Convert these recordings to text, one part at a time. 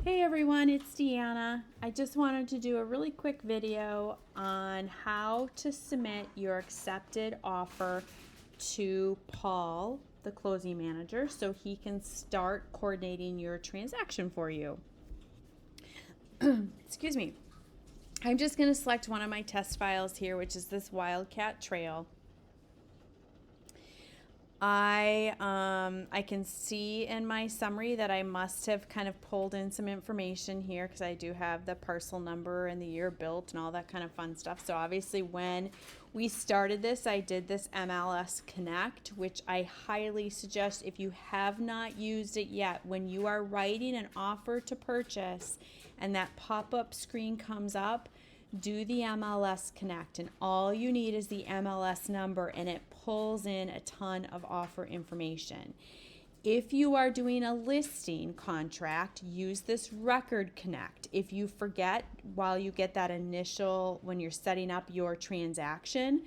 Hey everyone, it's Deanna. I just wanted to do a really quick video on how to submit your accepted offer to Paul, the closing manager, so he can start coordinating your transaction for you. Excuse me. I'm just going to select one of my test files here, which is this Wildcat Trail. I can see in my summary that I must have kind of pulled in some information here because I do have the parcel number and the year built and all that kind of fun stuff. So obviously when we started this, I did this MLS Connect, which I highly suggest if you have not used it yet. When you are writing an offer to purchase and that pop-up screen comes up, do the MLS Connect, and all you need is the MLS number, and it pulls in a ton of offer information. If you are doing a listing contract, use this Record Connect. If you forget while you get that initial, when you're setting up your transaction,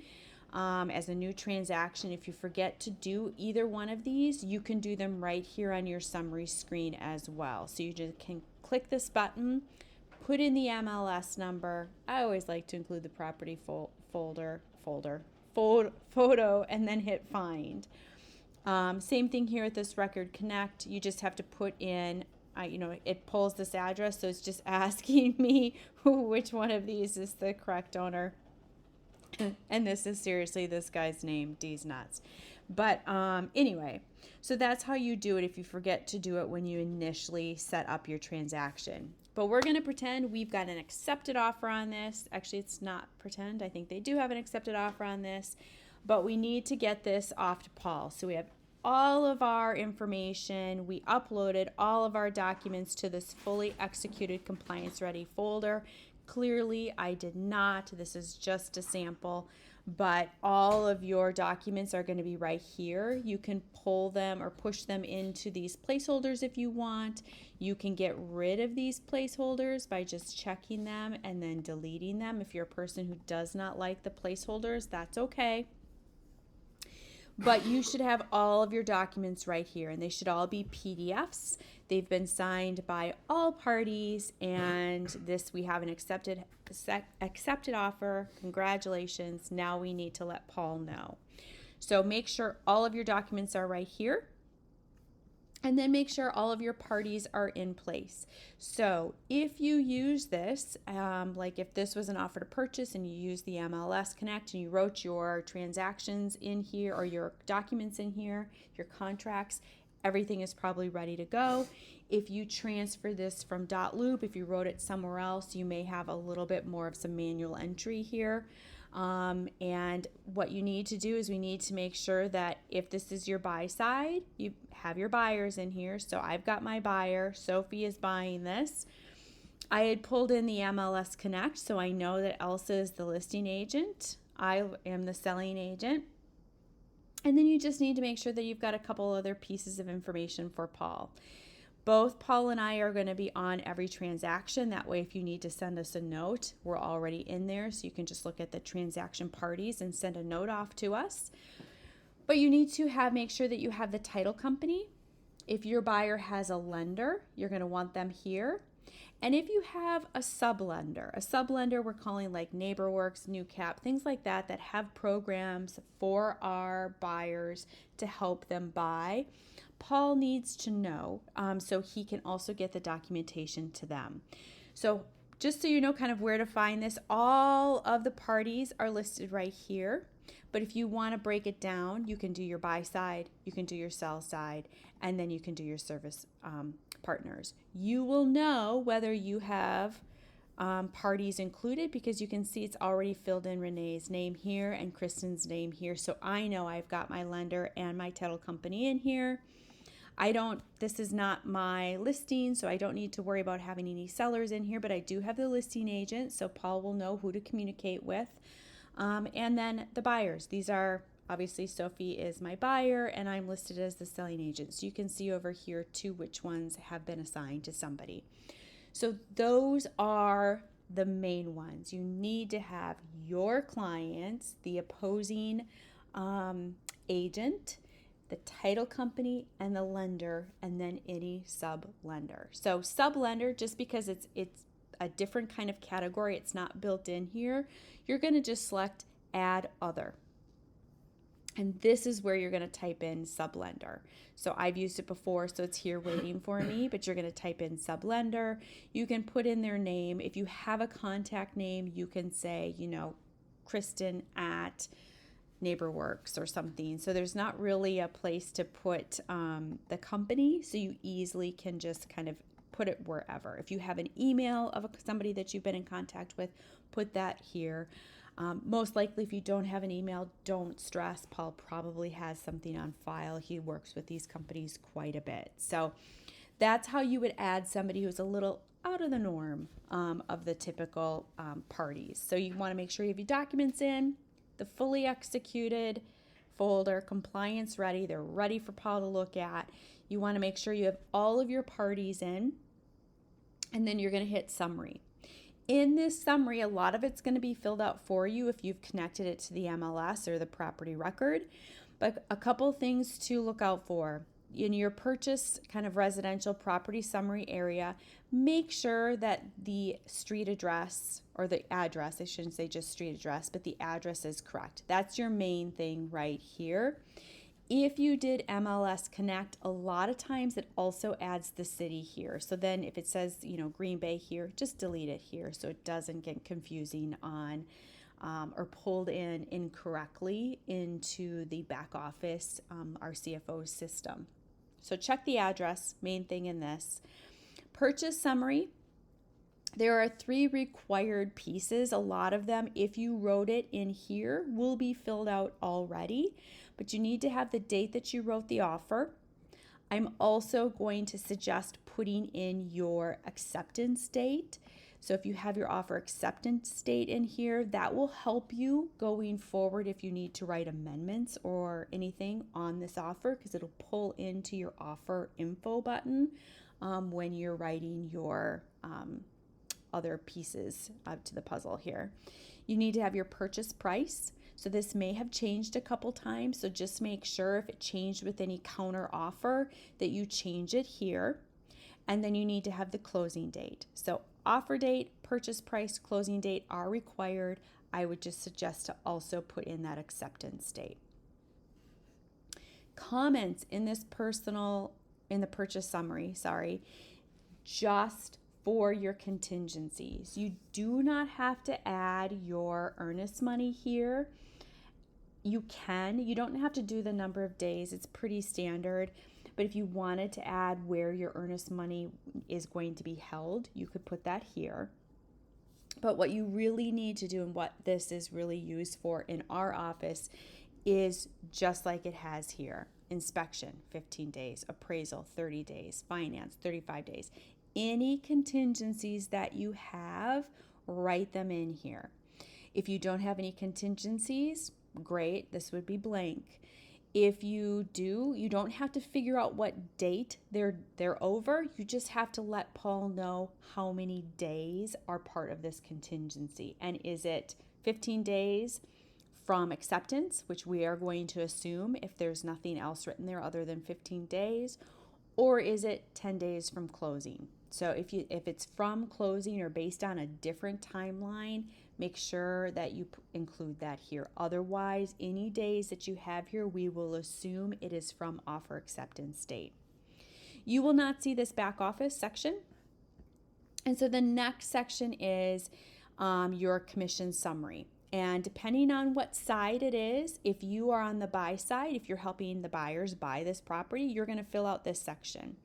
as a new transaction, if you forget to do either one of these, you can do them right here on your summary screen as well. So you just can click this button, put in the MLS number. I always like to include the property photo, and then hit find. Same thing here with this Record Connect. You just have to put in, it pulls this address, so it's just asking me which one of these is the correct owner. And this is seriously this guy's name, D's nuts. But anyway, so that's how you do it if you forget to do it when you initially set up your transaction. But we're going to pretend we've got an accepted offer on this. Actually, it's not pretend. I think they do have an accepted offer on this. But we need to get this off to Paul. So we have all of our information. We uploaded all of our documents to this fully executed compliance ready folder. Clearly, I did not. This is just a sample, but all of your documents are going to be right here. You can pull them or push them into these placeholders if you want. You can get rid of these placeholders by just checking them and then deleting them. If you're a person who does not like the placeholders, that's okay. But you should have all of your documents right here, and they should all be PDFs. They've been signed by all parties, and this, we have an accepted offer. Congratulations. Now we need to let Paul know. So make sure all of your documents are right here. And then make sure all of your parties are in place. So if you use this, like if this was an offer to purchase and you use the MLS Connect and you wrote your transactions in here or your documents in here, your contracts, everything is probably ready to go. If you transfer this from .loop, if you wrote it somewhere else, you may have a little bit more of some manual entry here. And what you need to do is we need to make sure that if this is your buy side, you have your buyers in here. So I've got my buyer. Sophie is buying this. I had pulled in the MLS Connect, so I know that Elsa is the listing agent. I am the selling agent. And then you just need to make sure that you've got a couple other pieces of information for Paul. Both Paul and I are going to be on every transaction. That way, if you need to send us a note, we're already in there. So you can just look at the transaction parties and send a note off to us. But you need to make sure that you have the title company. If your buyer has a lender, you're going to want them here. And if you have a sublender we're calling like NeighborWorks, NewCap, things like that have programs for our buyers to help them buy, Paul needs to know so he can also get the documentation to them. So just so you know kind of where to find this, all of the parties are listed right here. But if you want to break it down, you can do your buy side, you can do your sell side, and then you can do your service partners. You will know whether you have parties included because you can see it's already filled in Renee's name here and Kristen's name here. So I know I've got my lender and my title company in here. This is not my listing, so I don't need to worry about having any sellers in here, but I do have the listing agent, so Paul will know who to communicate with. And then the buyers. These are, obviously, Sophie is my buyer, and I'm listed as the selling agent. So you can see over here, too, which ones have been assigned to somebody. So those are the main ones. You need to have your clients, the opposing agent, the title company, and the lender, and then any sub-lender. So sub-lender, just because it's a different kind of category, it's not built in here, you're going to just select add other. And this is where you're going to type in sub-lender. So I've used it before, so it's here waiting for me, but you're going to type in sub-lender. You can put in their name. If you have a contact name, you can say, Kristen at NeighborWorks or something. So there's not really a place to put the company, so you easily can just kind of put it wherever. If you have an email of somebody that you've been in contact with, put that here. Most likely, if you don't have an email, don't stress. Paul probably has something on file. He works with these companies quite a bit. So that's how you would add somebody who's a little out of the norm of the typical parties. So you want to make sure you have your documents in, the fully executed folder, compliance ready. They're ready for Paul to look at. You want to make sure you have all of your parties in, and then you're going to hit summary. In this summary, a lot of it's going to be filled out for you if you've connected it to the MLS or the property record. But a couple things to look out for. In your purchase kind of residential property summary area, make sure that the street address, or the address, I shouldn't say just street address, but the address is correct. That's your main thing right here. If you did MLS Connect, a lot of times it also adds the city here. So then if it says, Green Bay here, just delete it here so it doesn't get confusing on or pulled in incorrectly into the back office, our CFO system. So check the address, main thing in this. Purchase summary. There are 3 required pieces. A lot of them, if you wrote it in here, will be filled out already, but you need to have the date that you wrote the offer. I'm also going to suggest putting in your acceptance date. So if you have your offer acceptance date in here, that will help you going forward if you need to write amendments or anything on this offer, because it'll pull into your offer info button when you're writing your other pieces to the puzzle here. You need to have your purchase price. So this may have changed a couple times, so just make sure if it changed with any counter offer that you change it here. And then you need to have the closing date. So offer date, purchase price, closing date are required. I would just suggest to also put in that acceptance date. Comments in the purchase summary, just for your contingencies. You do not have to add your earnest money here. You don't have to do the number of days. It's pretty standard. But if you wanted to add where your earnest money is going to be held, you could put that here. But what you really need to do, and what this is really used for in our office, is just like it has here. Inspection, 15 days. Appraisal, 30 days. Finance, 35 days. Any contingencies that you have, write them in here. If you don't have any contingencies, great, this would be blank. If you do, you don't have to figure out what date they're over. You just have to let Paul know how many days are part of this contingency. And is it 15 days from acceptance, which we are going to assume if there's nothing else written there other than 15 days, or is it 10 days from closing? So if it's from closing or based on a different timeline, make sure that you include that here. Otherwise, any days that you have here, we will assume it is from offer acceptance date. You will not see this back office section. And so the next section is your commission summary. And depending on what side it is, if you are on the buy side, if you're helping the buyers buy this property, you're going to fill out this section.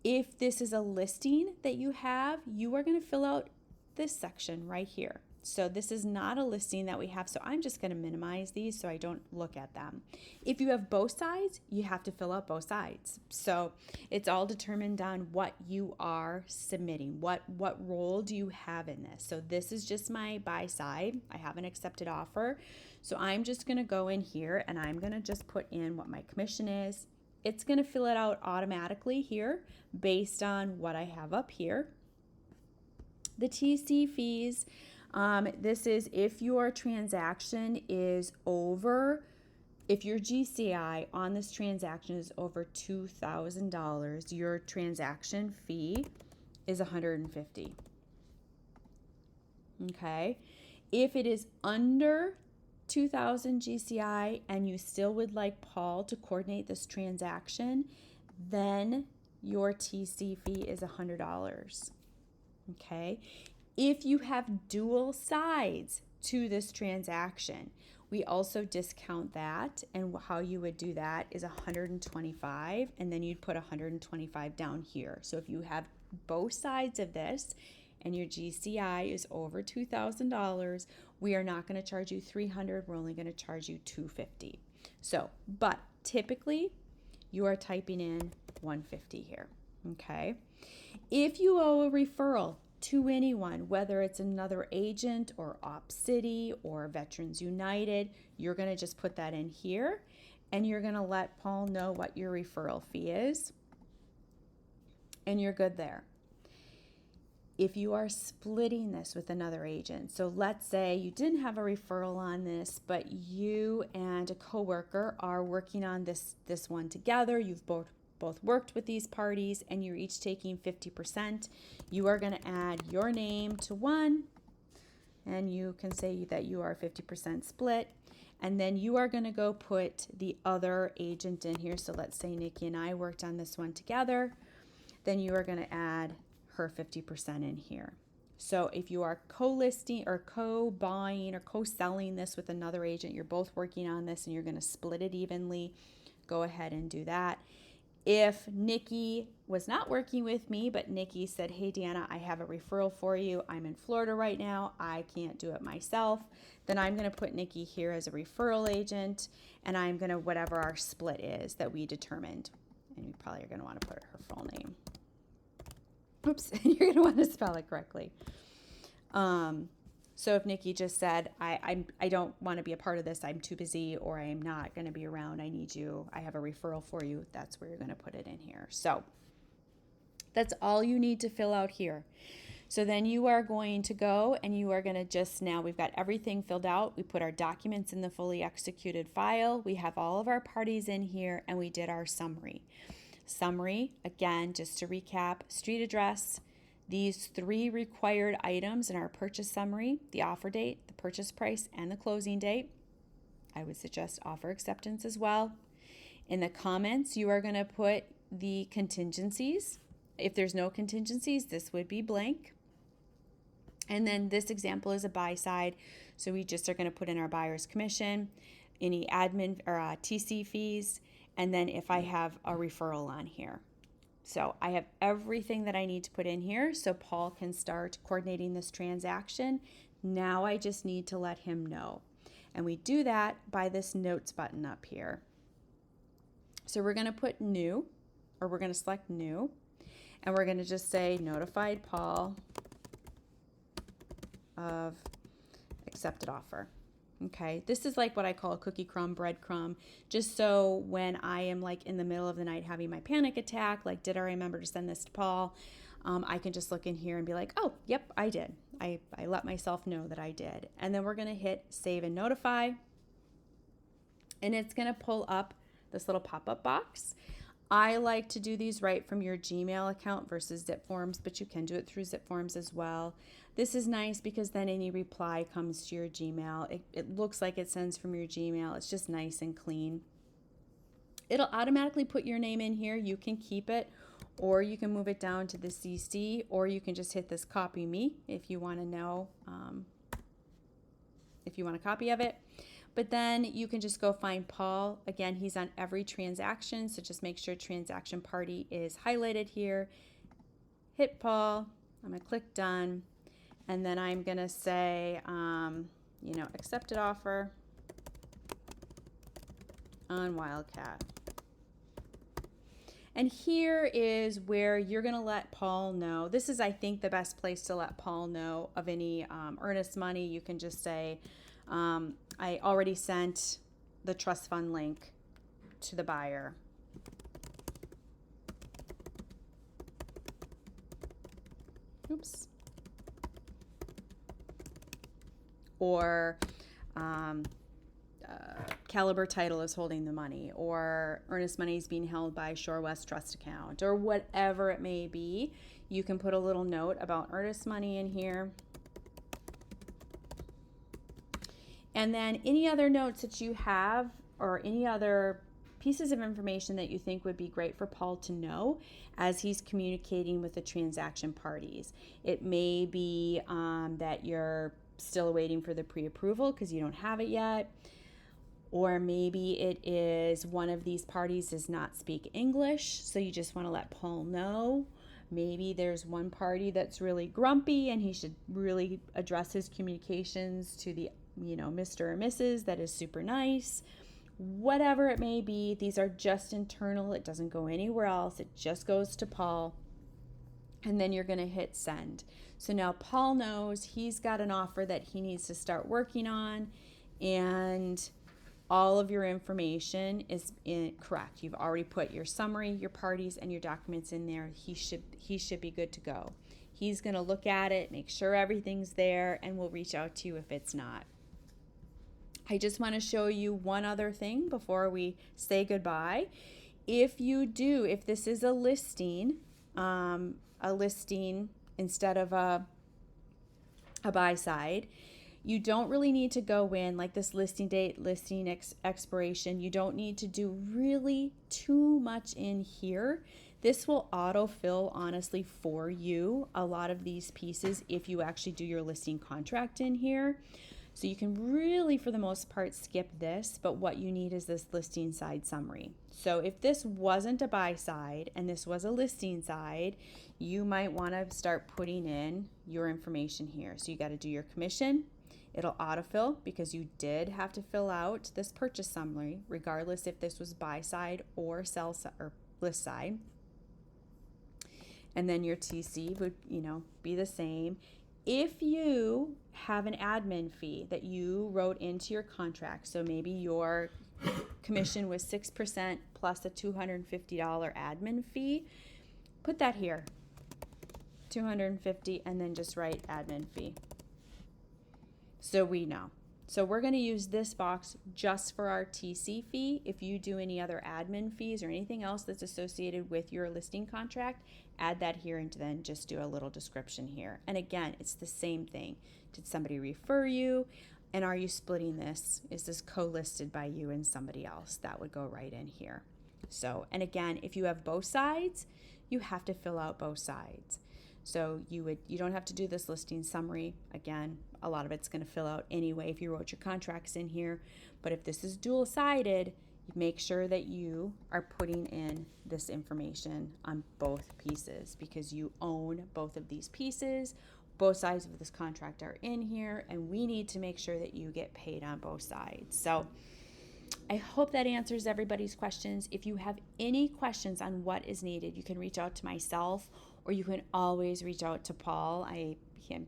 If this is a listing that you have, you are going to fill out this section right here. So this is not a listing that we have, so I'm just going to minimize these so I don't look at them. If you have both sides, you have to fill out both sides. So it's all determined on what you are submitting. What role do you have in this? So this is just my buy side. I have an accepted offer. So I'm just going to go in here and I'm going to just put in what my commission is. It's going to fill it out automatically here based on what I have up here. The TC fees. This is if your transaction is over If your GCI on this transaction is over $2,000, your transaction fee is $150. Okay. If it is under 2,000 GCI and you still would like Paul to coordinate this transaction, then your TC fee is $100. Okay. If you have dual sides to this transaction, we also discount that, and how you would do that is $125, and then you'd put $125 down here. So if you have both sides of this and your GCI is over $2,000, we are not going to charge you $300. We're only going to charge you $250. So, but typically you are typing in $150 here. Okay. If you owe a referral to anyone, whether it's another agent or Op City or Veterans United, you're going to just put that in here, and you're going to let Paul know what your referral fee is, and you're good there. If you are splitting this with another agent, so let's say you didn't have a referral on this, but you and a coworker are working on this one together, you've both worked with these parties, and you're each taking 50%, you are going to add your name to one, and you can say that you are 50% split, and then you are going to go put the other agent in here. So let's say Nikki and I worked on this one together, then you are going to add her 50% in here. So if you are co-listing or co-buying or co-selling this with another agent, you're both working on this and you're going to split it evenly, go ahead and do that. If Nikki was not working with me, but Nikki said, hey, Deanna, I have a referral for you. I'm in Florida right now. I can't do it myself. Then I'm going to put Nikki here as a referral agent, and I'm going to, whatever our split is that we determined. And you probably are going to want to put her full name. Oops, you're going to want to spell it correctly. So if Nikki just said, I don't want to be a part of this, I'm too busy, or I'm not going to be around, I need you, I have a referral for you, that's where you're going to put it in here. So that's all you need to fill out here. So then you are going to go and you are going to just, now we've got everything filled out. We put our documents in the fully executed file. We have all of our parties in here, and we did our summary. Summary, again, just to recap, street address, these 3 required items in our purchase summary, the offer date, the purchase price, and the closing date. I would suggest offer acceptance as well. In the comments, you are going to put the contingencies. If there's no contingencies, this would be blank. And then this example is a buy side, so we just are going to put in our buyer's commission, any admin or TC fees, and then if I have a referral on here. So I have everything that I need to put in here so Paul can start coordinating this transaction. Now I just need to let him know. And we do that by this notes button up here. So we're going to put new, or we're going to select new, and we're going to just say notified Paul of accepted offer. Okay, this is like what I call a cookie crumb, breadcrumb, just so when I am like in the middle of the night having my panic attack, like, did I remember to send this to Paul? I can just look in here and be like, oh, yep, I did. I let myself know that I did. And then we're going to hit save and notify. And it's going to pull up this little pop-up box. I like to do these right from your Gmail account versus Zipforms, but you can do it through Zipforms as well. This is nice because then any reply comes to your Gmail. It looks like it sends from your Gmail. It's just nice and clean. It'll automatically put your name in here. You can keep it, or you can move it down to the CC, or you can just hit this copy me if you want to know, if you want a copy of it. But then you can just go find Paul. Again, he's on every transaction, so just make sure transaction party is highlighted here. Hit Paul. I'm going to click done. And then I'm going to say, accepted offer on Wildcat. And here is where you're going to let Paul know. This is, I think, the best place to let Paul know of any earnest money. You can just say, I already sent the trust fund link to the buyer. Oops. Or Caliber Title is holding the money, or earnest money is being held by Shore West Trust account, or whatever it may be. You can put a little note about earnest money in here. And then any other notes that you have, or any other pieces of information that you think would be great for Paul to know as he's communicating with the transaction parties. It may be that you're still waiting for the pre-approval because you don't have it yet. Or maybe it is one of these parties does not speak English, so you just want to let Paul know. Maybe there's one party that's really grumpy and he should really address his communications to the, Mr. or Mrs. that is super nice. Whatever it may be, these are just internal. It doesn't go anywhere else. It just goes to Paul. And then you're going to hit send. So now Paul knows he's got an offer that he needs to start working on, and all of your information is correct. You've already put your summary, your parties, and your documents in there. He should be good to go. He's going to look at it, make sure everything's there, and we'll reach out to you if it's not. I just want to show you one other thing before we say goodbye. If this is a listing instead of a buy side, you don't really need to go in like this listing date, listing expiration. You don't need to do really too much in here. This will autofill, honestly, for you a lot of these pieces if you actually do your listing contract in here. So you can really, for the most part, skip this, but what you need is this listing side summary. So if this wasn't a buy side and this was a listing side, you might want to start putting in your information here. So you got to do your commission. It'll autofill because you did have to fill out this purchase summary, regardless if this was buy side or sell side or list side. And then your TC would, be the same. If you have an admin fee that you wrote into your contract, so maybe your commission was 6% plus a $250 admin fee, put that here, $250, and then just write admin fee. So we know. So we're going to use this box just for our TC fee. If you do any other admin fees or anything else that's associated with your listing contract, add that here and then just do a little description here. And again, it's the same thing. Did somebody refer you? And are you splitting this? Is this co-listed by you and somebody else? That would go right in here. So, and again, if you have both sides, you have to fill out both sides. So you don't have to do this listing summary. Again, a lot of it's going to fill out anyway if you wrote your contracts in here. But if this is dual-sided, make sure that you are putting in this information on both pieces because you own both of these pieces. Both sides of this contract are in here, and we need to make sure that you get paid on both sides. So I hope that answers everybody's questions. If you have any questions on what is needed, you can reach out to myself, or you can always reach out to Paul.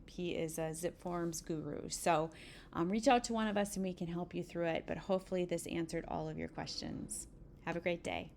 He is a Zipform's guru. So reach out to one of us and we can help you through it. But hopefully this answered all of your questions. Have a great day.